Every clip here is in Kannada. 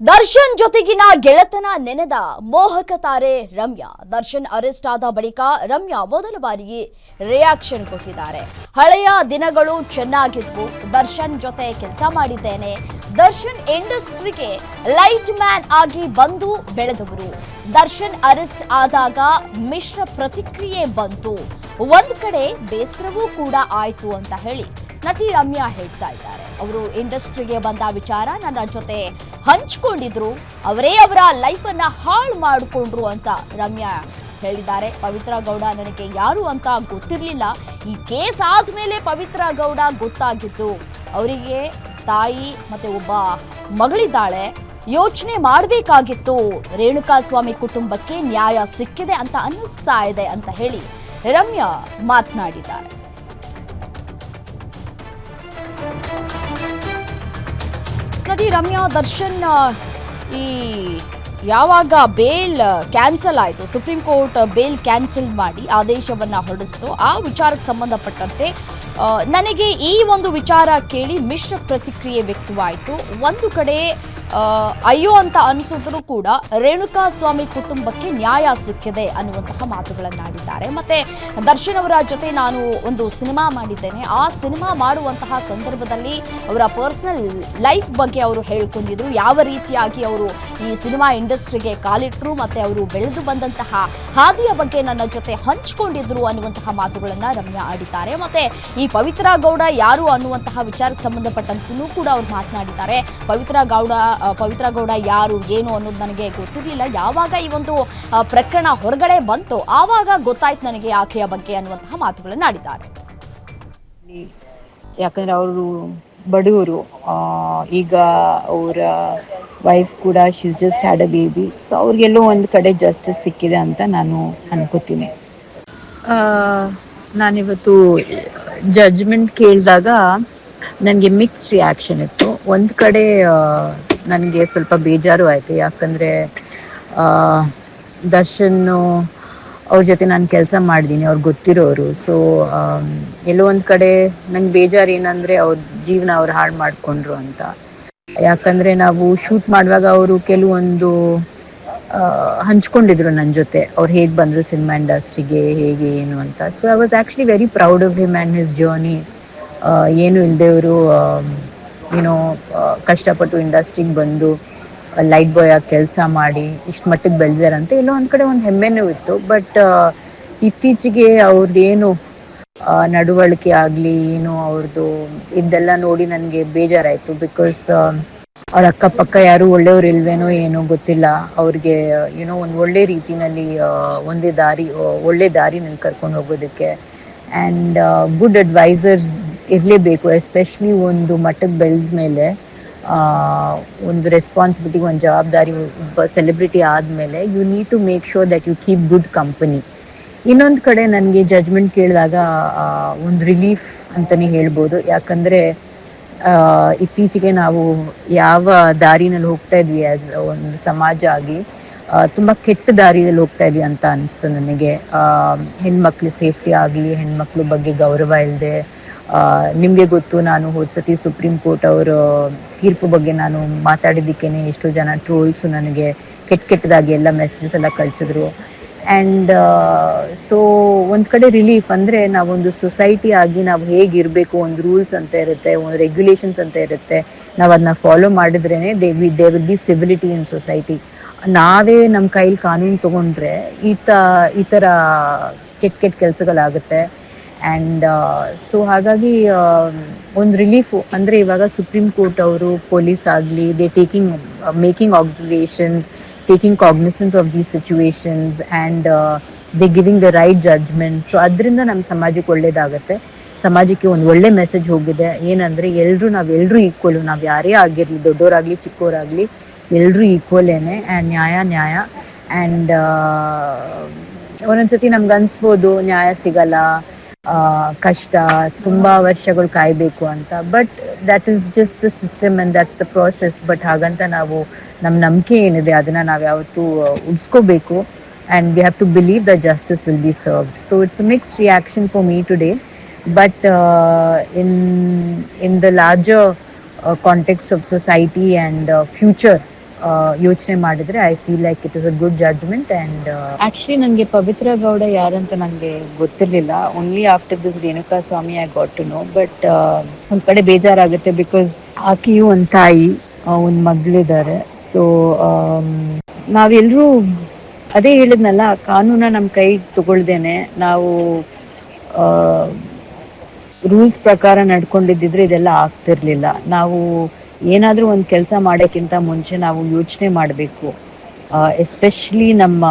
ದರ್ಶನ್ ಜೊತೆಗಿನ ಗೆಳೆತನ ನೆನೆದ ಮೋಹಕ ತಾರೆ ರಮ್ಯಾ. ದರ್ಶನ್ ಅರೆಸ್ಟ್ ಆದ ಬಳಿಕ ರಮ್ಯಾ ಮೊದಲ ಬಾರಿಗೆ ರಿಯಾಕ್ಷನ್ ಕೊಟ್ಟಿದ್ದಾರೆ. ಹಳೆಯ ದಿನಗಳು ಚೆನ್ನಾಗಿದ್ವು, ದರ್ಶನ್ ಜೊತೆ ಕೆಲಸ ಮಾಡಿದ್ದೇನೆ, ದರ್ಶನ್ ಇಂಡಸ್ಟ್ರಿಗೆ ಲೈಟ್ ಮ್ಯಾನ್ ಆಗಿ ಬಂದು ಬೆಳೆದವರು. ದರ್ಶನ್ ಅರೆಸ್ಟ್ ಆದಾಗ ಮಿಶ್ರ ಪ್ರತಿಕ್ರಿಯೆ ಬಂತು, ಒಂದ್ ಕಡೆ ಬೇಸರವೂ ಕೂಡ ಆಯ್ತು ಅಂತ ಹೇಳಿ ನಟಿ ರಮ್ಯಾ ಹೇಳ್ತಾ ಇದ್ದಾರೆ. ಅವರು ಇಂಡಸ್ಟ್ರಿಗೆ ಬಂದ ವಿಚಾರ ನನ್ನ ಜೊತೆ ಹಂಚಿಕೊಂಡಿದ್ರು, ಅವರೇ ಅವರ ಲೈಫ್ ಅನ್ನ ಹಾಳು ಮಾಡಿಕೊಂಡ್ರು ಅಂತ ರಮ್ಯಾ ಹೇಳಿದ್ದಾರೆ. ಪವಿತ್ರ ಗೌಡ ನನಗೆ ಯಾರು ಅಂತ ಗೊತ್ತಿರಲಿಲ್ಲ, ಈ ಕೇಸ್ ಆದ್ಮೇಲೆ ಪವಿತ್ರ ಗೌಡ ಗೊತ್ತಾಗಿತ್ತು. ಅವರಿಗೆ ತಾಯಿ ಮತ್ತೆ ಒಬ್ಬ ಮಗಳಿದ್ದಾಳೆ, ಯೋಚನೆ ಮಾಡಬೇಕಾಗಿತ್ತು. ರೇಣುಕಾಸ್ವಾಮಿ ಕುಟುಂಬಕ್ಕೆ ನ್ಯಾಯ ಸಿಕ್ಕಿದೆ ಅಂತ ಅನ್ನಿಸ್ತಾ ಇದೆ ಅಂತ ಹೇಳಿ ರಮ್ಯಾ ಮಾತನಾಡಿದ್ದಾರೆ. ನಟಿ ರಮ್ಯಾ, ದರ್ಶನ್ ಈ ಯಾವಾಗ ಬೇಲ್ ಕ್ಯಾನ್ಸಲ್ ಆಯಿತು, ಸುಪ್ರೀಂ ಕೋರ್ಟ್ ಬೇಲ್ ಕ್ಯಾನ್ಸಲ್ ಮಾಡಿ ಆದೇಶವನ್ನು ಹೊರಡಿಸಿತು, ಆ ವಿಚಾರಕ್ಕೆ ಸಂಬಂಧಪಟ್ಟಂತೆ ನನಗೆ ಈ ಒಂದು ವಿಚಾರ ಕೇಳಿ ಮಿಶ್ರ ಪ್ರತಿಕ್ರಿಯೆ ವ್ಯಕ್ತವಾಯಿತು. ಒಂದು ಕಡೆ ಅಯ್ಯೋ ಅಂತ ಅನಿಸಿದ್ರು ಕೂಡ ರೇಣುಕಾಸ್ವಾಮಿ ಕುಟುಂಬಕ್ಕೆ ನ್ಯಾಯ ಸಿಕ್ಕಿದೆ ಅನ್ನುವಂತಹ ಮಾತುಗಳನ್ನಾಡಿದ್ದಾರೆ. ಮತ್ತೆ ದರ್ಶನ್ ಅವರ ಜೊತೆ ನಾನು ಒಂದು ಸಿನಿಮಾ ಮಾಡಿದ್ದೇನೆ, ಆ ಸಿನಿಮಾ ಮಾಡುವಂತಹ ಸಂದರ್ಭದಲ್ಲಿ ಅವರ ಪರ್ಸನಲ್ ಲೈಫ್ ಬಗ್ಗೆ ಅವರು ಹೇಳ್ಕೊಂಡಿದ್ರು, ಯಾವ ರೀತಿಯಾಗಿ ಅವರು ಈ ಸಿನಿಮಾ ಇಂಡಸ್ಟ್ರಿಗೆ ಕಾಲಿಟ್ಟರು ಮತ್ತೆ ಅವರು ಬೆಳೆದು ಬಂದಂತಹ ಹಾದಿಯ ಬಗ್ಗೆ ನನ್ನ ಜೊತೆ ಹಂಚಿಕೊಂಡಿದ್ರು ಅನ್ನುವಂತಹ ಮಾತುಗಳನ್ನ ರಮ್ಯಾ ಆಡಿದ್ದಾರೆ. ಮತ್ತೆ ಈ ಪವಿತ್ರ ಗೌಡ ಯಾರು ಅನ್ನುವಂತಹ ವಿಚಾರಕ್ಕೆ ಸಂಬಂಧಪಟ್ಟಂತೂ ಕೂಡ ಅವರು ಮಾತನಾಡಿದ್ದಾರೆ. ಪವಿತ್ರ ಗೌಡ ಯಾರು ಏನು ಅನ್ನೋದು ನನಗೆ ಗೊತ್ತಿರಲಿಲ್ಲ, ಯಾವಾಗ ಈ ಒಂದು ಪ್ರಕರಣ ಹೊರಗಡೆ ಬಂತು ಆವಾಗ ಗೊತ್ತಾಯ್ತು ನನಗೆ ಆಕೆಯ ಬಗ್ಗೆ ಅನ್ನುವಂತಹ ಮಾತುಗಳನ್ನು ಆಡಿದ್ದಾರೆ. ಯಾಕಂದ್ರೆ ಅವರು ಬಡವರು, ಈಗ ಅವರ ವೈಫ್ ಕೂಡ she's just had a baby, so ಅವ್ರಿಗೆಲ್ಲೋ ಒಂದು ಕಡೆ ಜಸ್ಟಿಸ್ ಸಿಕ್ಕಿದೆ ಅಂತ ನಾನು ಅನ್ಕೋತೀನಿ. ನಾನಿವತ್ತು ಜಡ್ಜ್ಮೆಂಟ್ ಕೇಳಿದಾಗ ನನಗೆ ಮಿಕ್ಸ್ಡ್ ರಿಯಾಕ್ಷನ್ ಇತ್ತು. ಒಂದು ಕಡೆ ನನಗೆ ಸ್ವಲ್ಪ ಬೇಜಾರು ಆಯಿತು, ಯಾಕಂದರೆ ದರ್ಶನ್ನು ಅವ್ರ ಜೊತೆ ನಾನು ಕೆಲಸ ಮಾಡಿದ್ದೀನಿ, ಅವ್ರಿಗೆ ಗೊತ್ತಿರೋರು. ಸೊ ಎಲ್ಲೋ ಒಂದು ಕಡೆ ನಂಗೆ ಬೇಜಾರು ಏನಂದರೆ ಅವ್ರ ಜೀವನ ಅವ್ರು ಹಾಳು ಮಾಡಿಕೊಂಡ್ರು ಅಂತ. ಯಾಕಂದರೆ ನಾವು ಶೂಟ್ ಮಾಡುವಾಗ ಅವರು ಕೆಲವೊಂದು ಹಂಚ್ಕೊಂಡಿದ್ರು ನನ್ನ ಜೊತೆ, ಅವ್ರು ಹೇಗೆ ಬಂದರು ಸಿನಿಮಾ ಇಂಡಸ್ಟ್ರಿಗೆ, ಹೇಗೆ ಏನು ಅಂತ. So I was actually very proud of him and his journey. ಏನು ಇಲ್ಲದೆವರು ಏನೋ ಕಷ್ಟಪಟ್ಟು ಇಂಡಸ್ಟ್ರಿಗೆ ಬಂದು ಲೈಟ್ ಬಾಯ್ ಆಗಿ ಕೆಲಸ ಮಾಡಿ ಇಷ್ಟು ಮಟ್ಟಿಗೆ ಬೆಳೆದಾರಂತೆ ಎಲ್ಲೋ ಒಂದು ಕಡೆ ಒಂದು ಹೆಮ್ಮೆನೂ ಇತ್ತು. ಬಟ್ ಇತ್ತೀಚೆಗೆ ಅವ್ರದ್ದೇನು ನಡವಳಿಕೆ ಆಗಲಿ ಏನು ಅವ್ರದ್ದು ಇದೆಲ್ಲ ನೋಡಿ ನನಗೆ ಬೇಜಾರಾಯಿತು. ಬಿಕಾಸ್ ಅವ್ರ ಅಕ್ಕಪಕ್ಕ ಯಾರು ಒಳ್ಳೆಯವ್ರು ಇಲ್ವೇನೋ ಏನೋ ಗೊತ್ತಿಲ್ಲ, ಅವ್ರಿಗೆ ಏನೋ ಒಂದು ಒಳ್ಳೆ ರೀತಿನಲ್ಲಿ ಒಳ್ಳೆ ದಾರಿನಲ್ಲಿ ಕರ್ಕೊಂಡು ಹೋಗೋದಕ್ಕೆ ಆ್ಯಂಡ್ ಗುಡ್ ಅಡ್ವೈಸರ್ಸ್ ಇರಲೇಬೇಕು. ಎಸ್ಪೆಷಲಿ ಒಂದು ಮಟ್ಟಕ್ಕೆ ಬೆಳೆದ ಮೇಲೆ ಒಂದು ರೆಸ್ಪಾನ್ಸಿಬಿಲಿಟಿ, ಒಂದು ಜವಾಬ್ದಾರಿ, ಒಬ್ಬ ಸೆಲೆಬ್ರಿಟಿ ಆದಮೇಲೆ you need to make sure that you keep good company. ಇನ್ನೊಂದು ಕಡೆ ನನಗೆ ಜಡ್ಜ್ಮೆಂಟ್ ಕೇಳಿದಾಗ ಒಂದು ರಿಲೀಫ್ ಅಂತಲೇ ಹೇಳ್ಬೋದು. ಯಾಕಂದರೆ ಇತ್ತೀಚೆಗೆ ನಾವು ಯಾವ ದಾರಿನಲ್ಲಿ ಹೋಗ್ತಾ ಇದ್ವಿ ಆ್ಯಸ್ ಒಂದು ಸಮಾಜ ಆಗಿ, ತುಂಬ ಕೆಟ್ಟ ದಾರಿಯಲ್ಲಿ ಹೋಗ್ತಾ ಇದ್ವಿ ಅಂತ ಅನಿಸ್ತು ನನಗೆ. ಹೆಣ್ಮಕ್ಳು ಸೇಫ್ಟಿ ಆಗಲಿ, ಹೆಣ್ಮಕ್ಳ ಬಗ್ಗೆ ಗೌರವ ಇಲ್ಲದೆ, ನಿಮಗೆ ಗೊತ್ತು ನಾನು ಹೋದ ಸತಿ ಸುಪ್ರೀಂ ಕೋರ್ಟ್ ಅವರ ತೀರ್ಪು ಬಗ್ಗೆ ನಾನು ಮಾತಾಡಿದ್ದಕ್ಕೇ ಎಷ್ಟೋ ಜನ ಟ್ರೋಲ್ಸು ನನಗೆ ಕೆಟ್ಟದಾಗಿ ಎಲ್ಲ ಮೆಸೇಜಸ್ ಎಲ್ಲ ಕಳಿಸಿದ್ರು. ಆ್ಯಂಡ್ ಸೊ ಒಂದು ಕಡೆ ರಿಲೀಫ್ ಅಂದರೆ ನಾವೊಂದು ಸೊಸೈಟಿ ಆಗಿ ನಾವು ಹೇಗಿರಬೇಕು, ಒಂದು ರೂಲ್ಸ್ ಅಂತ ಇರುತ್ತೆ, ಒಂದು ರೆಗ್ಯುಲೇಷನ್ಸ್ ಅಂತ ಇರುತ್ತೆ, ನಾವು ಅದನ್ನ ಫಾಲೋ ಮಾಡಿದ್ರೇ they will be civility in society. ನಾವೇ ನಮ್ಮ ಕೈಲಿ ಕಾನೂನು ತೊಗೊಂಡ್ರೆ ಈ ಥರ ಕೆಟ್ಟ ಕೆಲಸಗಳಾಗುತ್ತೆ. ಆ್ಯಂಡ್ ಸೊ ಹಾಗಾಗಿ ಒಂದು ರಿಲೀಫು ಅಂದರೆ ಇವಾಗ ಸುಪ್ರೀಂ ಕೋರ್ಟ್ ಅವರು ಪೊಲೀಸ್ ಆಗಲಿ they making observations, taking cognizance of these situations and they giving the right judgment. So ಅದರಿಂದ ನಮ್ಮ ಸಮಾಜಕ್ಕೆ ಒಳ್ಳೇದಾಗುತ್ತೆ, ಸಮಾಜಕ್ಕೆ ಒಂದು ಒಳ್ಳೆ ಮೆಸೇಜ್ ಹೋಗಿದೆ. ಏನಂದರೆ ನಾವೆಲ್ಲರೂ ಈಕ್ವಲು, ನಾವು ಯಾರೇ ಆಗಿರಲಿ, ದೊಡ್ಡವರಾಗಲಿ ಚಿಕ್ಕವರಾಗಲಿ ಎಲ್ಲರೂ ಈಕ್ವಲೇನೆ. ಆ್ಯಂಡ್ ನ್ಯಾಯ ಆ್ಯಂಡ್ ಒಂದೊಂದ್ಸತಿ ನಮ್ಗೆ ಅನಿಸ್ಬೋದು ನ್ಯಾಯ ಸಿಗಲ್ಲ, ಕಷ್ಟ, ತುಂಬ ವರ್ಷಗಳು ಕಾಯಬೇಕು ಅಂತ. But that is just the system and that's the process. But ಹಾಗಂತ ನಾವು ನಮ್ಮ ನಂಬಿಕೆ ಏನಿದೆ ಅದನ್ನು ನಾವು ಯಾವತ್ತೂ ಉಳಿಸ್ಕೋಬೇಕು. And we have to believe the justice will be served. So it's a mixed reaction for me today. But in the larger context of society and future, ಯೋಚನೆ ಮಾಡಿದ್ರೆ I feel like it is a good judgement. And actually ನನಗೆ ಪವಿತ್ರ ಗೌಡ ಯಾರಂತ ನನಗೆ ಗೊತ್ತಿರಲಿಲ್ಲ. Only after this Renuka Swamy I got to know. But ಒಂದ್ ಕಡೆ ಬೇಜಾರಾಗುತ್ತೆ, ಬಿಕಾಸ್ ಆಕೆಯು ಒಂದು ತಾಯಿ, ಒಂದು ಮಗಳಿದ್ದಾರೆ. ಸೊ ನಾವೆಲ್ಲರೂ ಅದೇ ಹೇಳಿದ್ನಲ್ಲ, ಕಾನೂನ ನಮ್ಮ ಕೈ ತಗೊಳ್ದೇನೆ ನಾವು ರೂಲ್ಸ್ ಪ್ರಕಾರ ನಡ್ಕೊಂಡಿದ್ದಿದ್ರೆ ಇದೆಲ್ಲ ಆಗ್ತಿರ್ಲಿಲ್ಲ. ನಾವು ಏನಾದರೂ ಒಂದು ಕೆಲಸ ಮಾಡೋಕ್ಕಿಂತ ಮುಂಚೆ ನಾವು ಯೋಚನೆ ಮಾಡಬೇಕು, ಎಸ್ಪೆಷಲಿ ನಮ್ಮ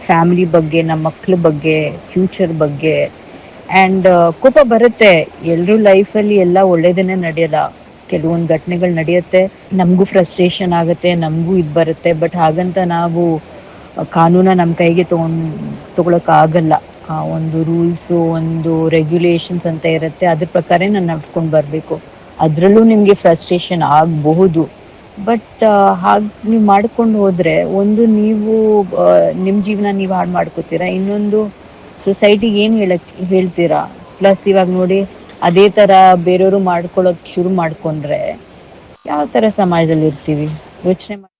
ಫ್ಯಾಮಿಲಿ ಬಗ್ಗೆ, ನಮ್ಮ ಮಕ್ಕಳ ಬಗ್ಗೆ, ಫ್ಯೂಚರ್ ಬಗ್ಗೆ. ಆ್ಯಂಡ್ ಕೋಪ ಬರುತ್ತೆ, ಎಲ್ಲರೂ ಲೈಫಲ್ಲಿ ಎಲ್ಲ ಒಳ್ಳೇದನ್ನೇ ನಡೆಯಲ್ಲ, ಕೆಲವೊಂದು ಘಟನೆಗಳು ನಡೆಯುತ್ತೆ, ನಮಗೂ ಫ್ರಸ್ಟ್ರೇಷನ್ ಆಗುತ್ತೆ, ನಮಗೂ ಇದು ಬರುತ್ತೆ. ಬಟ್ ಹಾಗಂತ ನಾವು ಕಾನೂನ ನಮ್ಮ ಕೈಗೆ ತಗೊಳಕ್ಕಾಗಲ್ಲ. ಒಂದು ರೂಲ್ಸು, ಒಂದು ರೆಗ್ಯುಲೇಷನ್ಸ್ ಅಂತ ಇರುತ್ತೆ, ಅದ್ರ ಪ್ರಕಾರ ನಾನು ನಡ್ಕೊಂಡು ಬರಬೇಕು. ಅದರಲ್ಲೂ ನಿಮಗೆ ಫ್ರಸ್ಟ್ರೇಷನ್ ಆಗಬಹುದು. ಬಟ್ ಹಾಗೆ ನೀವು ಮಾಡ್ಕೊಂಡು ಹೋದರೆ, ಒಂದು ನೀವು ನಿಮ್ಮ ಜೀವನ ನೀವು ಹಾಳು ಮಾಡ್ಕೋತೀರಾ, ಇನ್ನೊಂದು ಸೊಸೈಟಿಗೆ ಏನು ಹೇಳ್ತೀರಾ. ಪ್ಲಸ್ ಇವಾಗ ನೋಡಿ, ಅದೇ ಥರ ಬೇರೆಯವರು ಮಾಡ್ಕೊಳ್ಳೋಕೆ ಶುರು ಮಾಡಿಕೊಂಡ್ರೆ ಯಾವ ಥರ ಸಮಾಜದಲ್ಲಿ ಇರ್ತೀವಿ ಯೋಚನೆ ಮಾಡಿ.